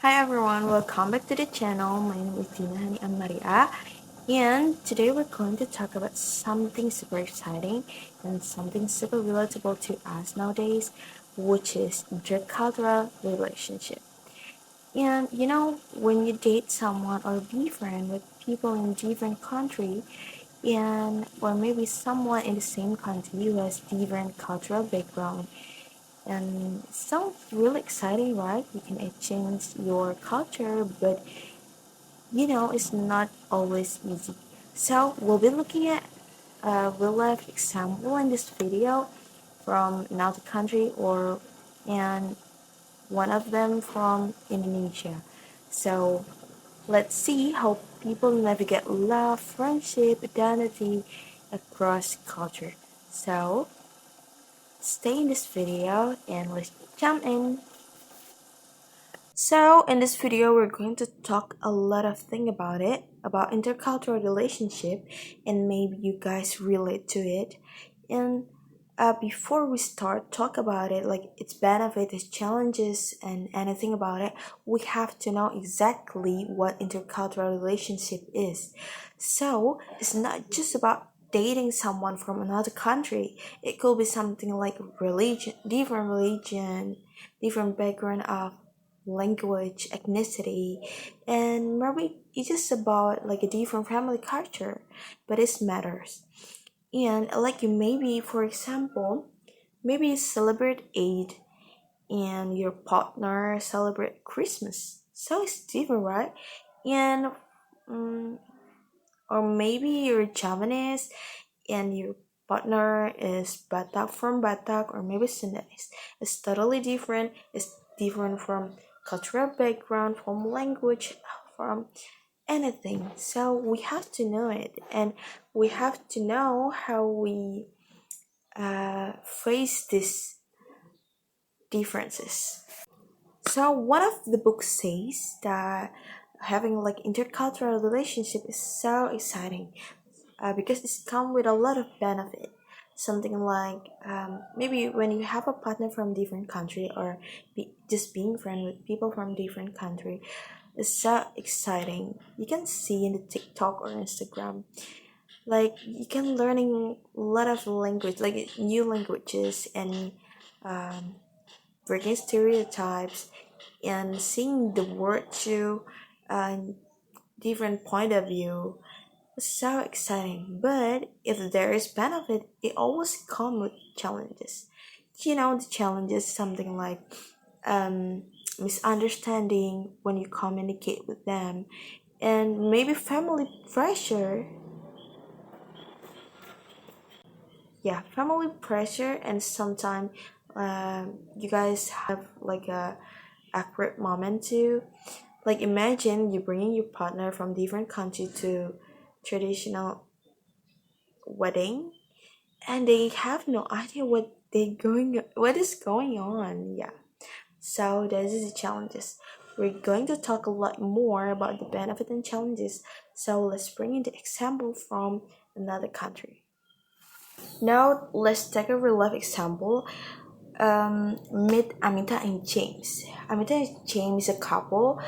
Hi everyone, welcome back to the channel. My name is Dina and Maria, and today we're going to talk about something super exciting and something super relatable to us nowadays, which is intercultural relationship. And when you date someone or be friend with people in different country, and or maybe someone in the same country who has different cultural background, and it sounds really exciting, right? You can exchange your culture, but it's not always easy. So we'll be looking at a real life example in this video from another country, or and one of them from Indonesia. So let's see how people navigate love, friendship, identity across culture. So stay in this video and let's jump in. So in this video, we're going to talk a lot of things about it, about intercultural relationship, and maybe you guys relate to it. And before we start talk about it, like its benefits, its challenges, and anything about it, we have to know exactly what intercultural relationship is. So it's not just about dating someone from another country. It could be something like religion, different background of language, ethnicity, and maybe it's just about like a different family culture, but it matters. And like you maybe, for example, maybe you celebrate Eid and your partner celebrate Christmas. So it's different, right? And um, or maybe you're Javanese and your partner is Batak from Batak or maybe Sundanese. It's totally different. It's different from cultural background, from language, from anything. So we have to know it, and we have to know how we face these differences. So one of the books says that having like intercultural relationship is so exciting because it's come with a lot of benefit. Something like maybe when you have a partner from different country, or just being friend with people from different country, it's so exciting. You can see in the TikTok or Instagram, like you can learning a lot of language, like new languages, and um, breaking stereotypes and seeing the world through a different point of view. So exciting, but if there is benefit, it always comes with challenges. The challenges something like um, misunderstanding when you communicate with them, and maybe family pressure. Yeah, family pressure, and sometimes you guys have like a awkward moment too. Like imagine you bringing your partner from different country to traditional wedding, and they have no idea what is going on. Yeah, so this is the challenges. We're going to talk a lot more about the benefit and challenges, so let's bring in the example from another country. Now let's take a real life example. Meet Amita and James. Amita and James is a couple,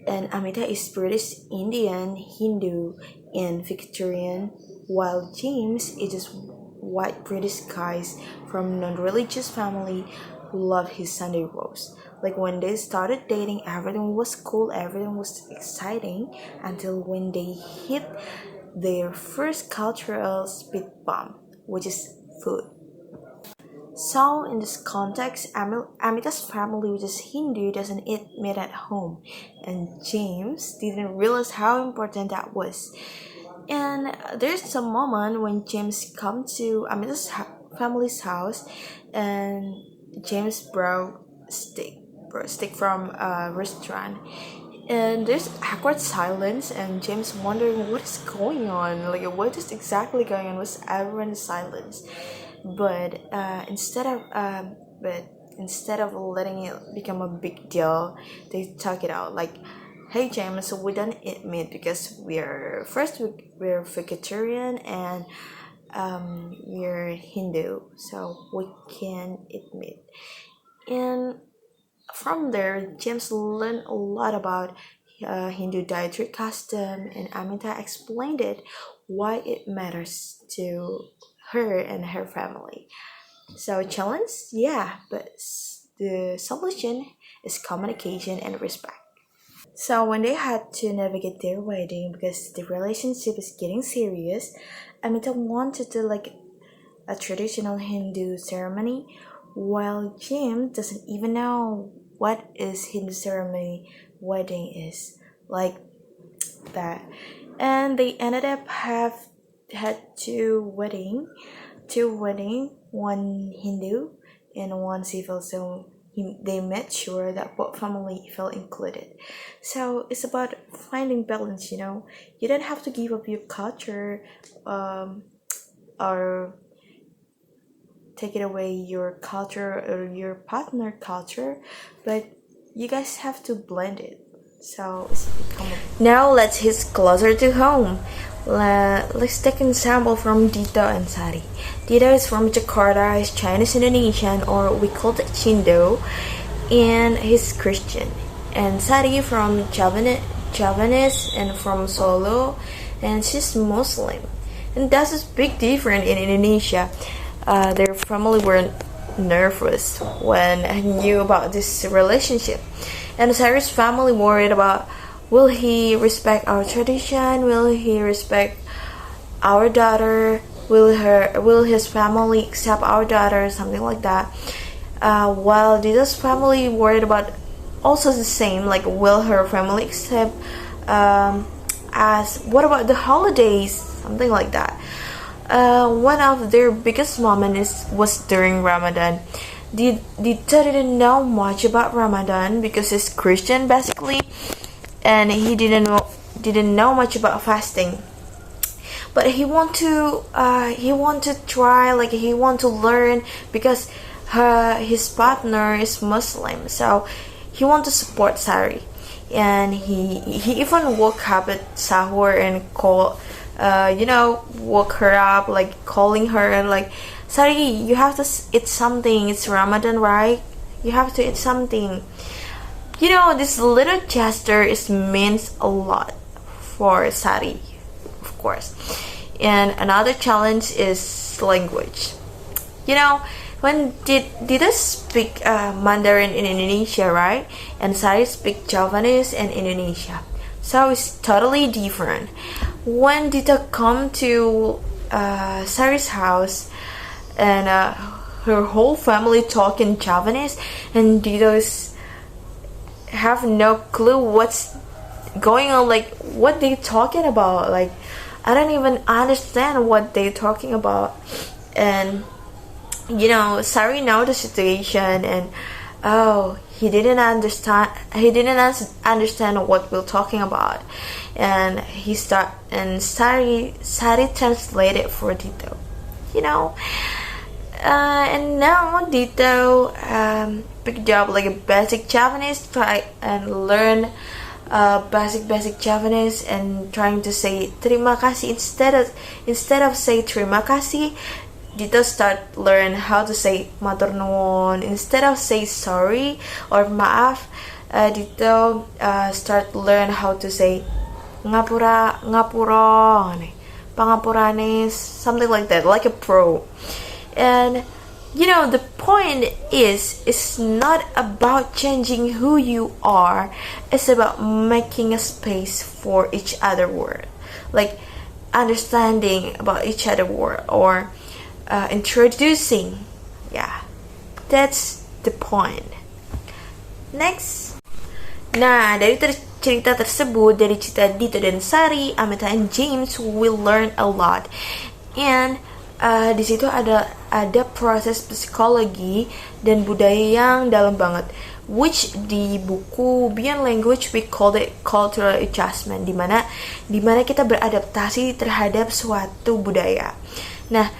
and Amita is British Indian, Hindu, and Victorian, while James is just white British guys from non-religious family who love his Sunday roast. Like when they started dating, everything was cool, everything was exciting until when they hit their first cultural speed bump, which is food. So, in this context, Amita's family, which is Hindu, doesn't eat meat at home, and James didn't realize how important that was. And there's a moment when James come to Amita's family's house, and James brought steak from a restaurant, and there's awkward silence, and James wondering what is going on, like what is exactly going on. Was everyone silence? But instead of letting it become a big deal, they talk it out like, "Hey James, so we don't eat meat because we're vegetarian, and we're Hindu, so we can eat meat." And From there, James learned a lot about Hindu dietary custom, and Amita explained it why it matters to her and her family. So challenge, yeah, but the solution is communication and respect. So when they had to navigate their wedding because the relationship is getting serious, Amita wanted to like a traditional Hindu ceremony, while Jim doesn't even know what is Hindu ceremony wedding is like that. And they ended up have had two wedding, one Hindu and one civil. So they made sure that both family felt included. So it's about finding balance. You don't have to give up your culture, or take it away your culture or your partner culture, but you guys have to blend it. So it's become now let's hit closer to home. Let's take an example from Dito and Sari. Dito is from Jakarta, he's Chinese Indonesian, or we call it Chindo, and he's Christian. And Sari from Javanese and from Solo, and she's Muslim. And that's a big difference in Indonesia. Their family were nervous when I knew about this relationship. And Cyrus' family worried about, will he respect our tradition? Will he respect our daughter? Will his family accept our daughter? Something like that. While Dita's family worried about also the same, like will her family accept as what about the holidays? Something like that. One of their biggest moments was during Ramadan. Dita didn't know much about Ramadan because he's Christian basically, and he didn't know much about fasting. But he want to try, like he want to learn because his partner is Muslim, so he want to support Sari, and he even woke up at sahur and woke her up, like calling her and like, Sari, you have to eat something. It's Ramadan, right? You have to eat something. This little gesture means a lot for Sari, of course. And another challenge is language. When did I speak Mandarin in Indonesia, right? And Sari speak Javanese in Indonesia. So it's totally different. When Dita come to Sari's house, and her whole family talk in Javanese, and Dita's have no clue what's going on, like what they talking about. Like I don't even understand what they talking about. And Sari know the situation, and he didn't understand what we're talking about, and Sari translated for Dito. And now Dito picked up like a basic Javanese, try and learn basic Javanese, and trying to say terima kasih instead of say terima kasih. Dito start learn how to say matur nuwun instead of say sorry or maaf. Dito start learn how to say ngapura, pangapuranes, something like that, like a pro. And the point is, it's not about changing who you are. It's about making a space for each other word, like understanding about each other word, or introducing. Yeah, that's the point. Next. Nah, dari cerita tersebut, dari cerita Dito dan Sari, Amita and James will learn a lot. And di situ ada proses psikologi dan budaya yang dalam banget, which di buku Beyond Language we call it cultural adjustment, dimana kita beradaptasi terhadap suatu budaya. Nah,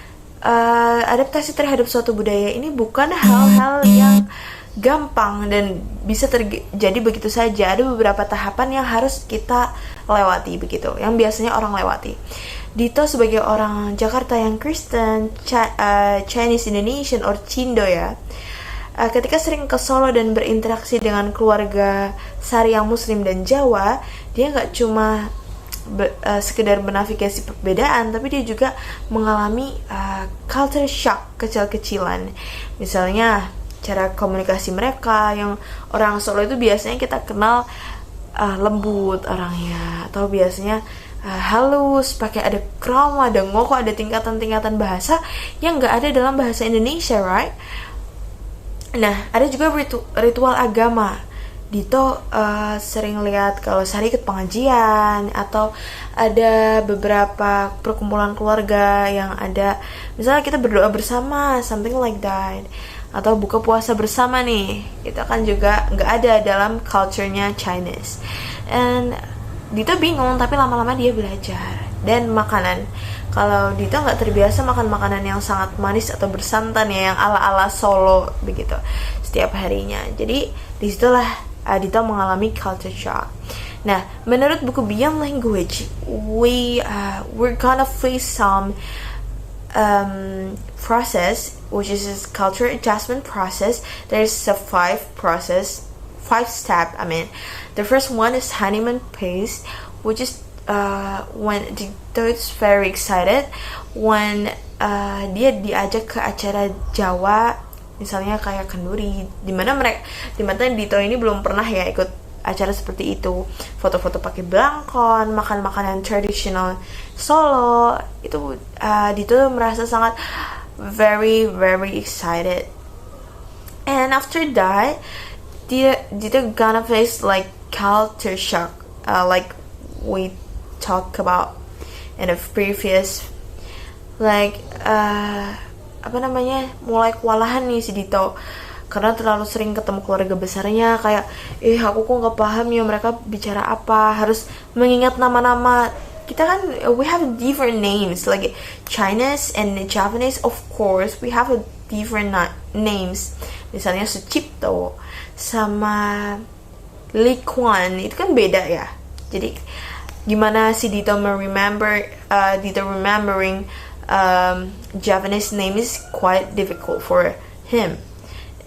adaptasi terhadap suatu budaya ini bukan hal-hal yang gampang dan bisa terjadi begitu saja. Ada beberapa tahapan yang harus kita lewati begitu, yang biasanya orang lewati. Dito sebagai orang Jakarta yang Kristen, Chinese Indonesian or Cindo ya, ketika sering ke Solo dan berinteraksi dengan keluarga Sari yang Muslim dan Jawa, dia nggak cuma sekedar menavigasi perbedaan, tapi dia juga mengalami culture shock kecil-kecilan. Misalnya cara komunikasi mereka, yang orang Solo itu biasanya kita kenal lembut orangnya, atau biasanya halus, pakai ada krama, ada ngoko, ada tingkatan-tingkatan bahasa yang nggak ada dalam bahasa Indonesia, right? Nah, ada juga ritual agama. Dito sering lihat kalau Sari ikut pengajian, atau ada beberapa perkumpulan keluarga yang ada, misalnya kita berdoa bersama, something like that, atau buka puasa bersama nih, itu kan juga nggak ada dalam culture-nya Chinese. And Dito bingung, tapi lama-lama dia belajar. Dan makanan, kalau Dito nggak terbiasa makan makanan yang sangat manis atau bersantan ya, yang ala-ala Solo begitu setiap harinya. Jadi disitulah Dito mengalami culture shock. Nah, menurut buku Beyond Language, we're gonna face some process, which is this culture adjustment process. There's a five step. I mean, the first one is honeymoon phase, which is when Dito is very excited when dia diajak ke acara Jawa, misalnya kayak kenduri, dimana Dito ini belum pernah ya ikut acara seperti itu. Foto-foto pakai belangkon, makan makanan tradisional Solo, itu Dito merasa sangat very very excited. And after that, Dito gonna face like culture shock, like we talked about in the previous, like mulai kewalahan nih si Dito karena terlalu sering ketemu keluarga besarnya. Kayak aku kok nggak paham ya mereka bicara apa, harus mengingat nama-nama. Kita kan we have different names, like Chinese and Japanese, of course we have a different names. Misalnya Sucipto sama Li Quan, itu kan beda ya. Jadi gimana si Dito remembering Japanese name is quite difficult for him.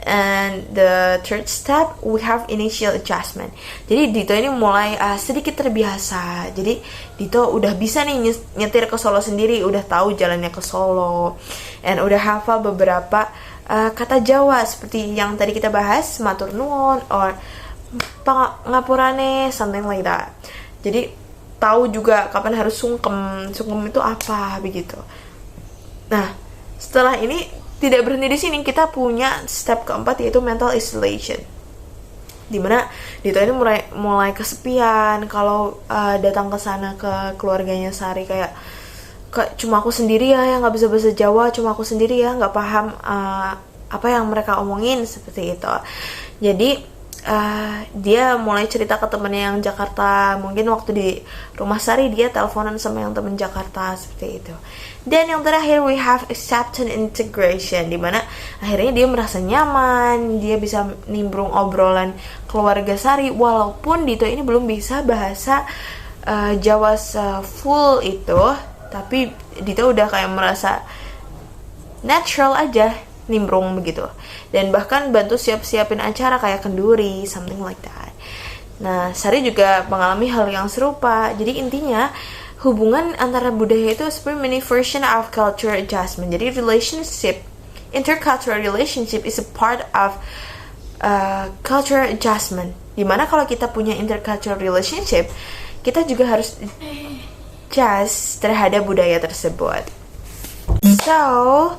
And the third step, we have initial adjustment. Jadi Dito ini mulai sedikit terbiasa. Jadi Dito udah bisa nih nyetir ke Solo sendiri, udah tahu jalannya ke Solo, and udah hafal beberapa kata Jawa seperti yang tadi kita bahas, matur nuwun or pangapurane, something like that. Jadi tahu juga kapan harus sungkem itu apa begitu. Nah, setelah ini tidak berhenti di sini, kita punya step keempat, yaitu mental isolation. Dimana Dito ini mulai kesepian kalau datang ke sana ke keluarganya Sari, kayak cuma aku sendiri ya yang nggak bisa bahasa Jawa, cuma aku sendiri ya nggak paham apa yang mereka omongin, seperti itu. Jadi dia mulai cerita ke temennya yang Jakarta. Mungkin waktu di rumah Sari dia teleponan sama yang temen Jakarta, seperti itu. Dan yang terakhir, we have acceptance integration, dimana akhirnya dia merasa nyaman, dia bisa nimbrung obrolan keluarga Sari, walaupun Dito ini belum bisa bahasa Jawa full itu, tapi Dito udah kayak merasa natural aja nimbrung begitu. Dan bahkan bantu siapin acara kayak kenduri, something like that. Nah, Sari juga mengalami hal yang serupa. Jadi intinya hubungan antara budaya itu seperti mini version of culture adjustment. Jadi intercultural relationship is a part of culture adjustment. Dimana kalau kita punya intercultural relationship, kita juga harus adjust terhadap budaya tersebut. So,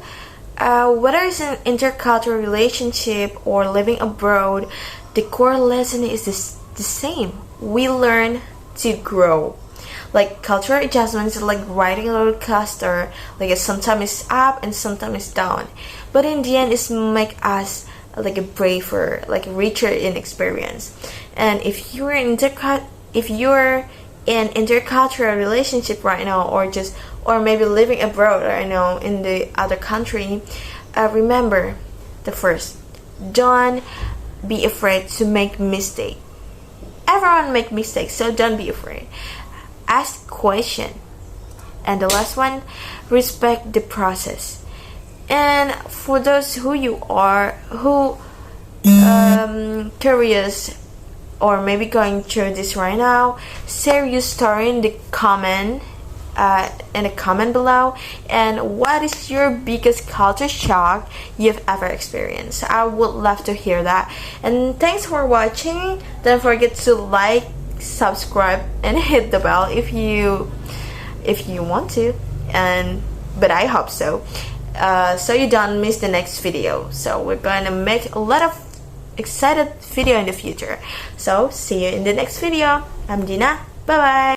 whether it's an intercultural relationship or living abroad, the core lesson is the same. We learn to grow. Like cultural adjustments is like riding a roller coaster. Like sometimes it's up and sometimes it's down. But in the end, it's make us like a braver, like richer in experience. And if you're in intercultural relationship right now, or maybe living abroad right now in the other country, remember the first, don't be afraid to make mistake. Everyone make mistakes, so don't be afraid. Ask question. And the last one, respect the process. And for those who curious or maybe going through this right now, share your story in the comment below, and what is your biggest culture shock you've ever experienced. I would love to hear that. And thanks for watching. Don't forget to like, subscribe, and hit the bell if you want to, but I hope so, so you don't miss the next video. So we're going to make a lot of excited video in the future. So see you in the next video. I'm Dina. Bye bye.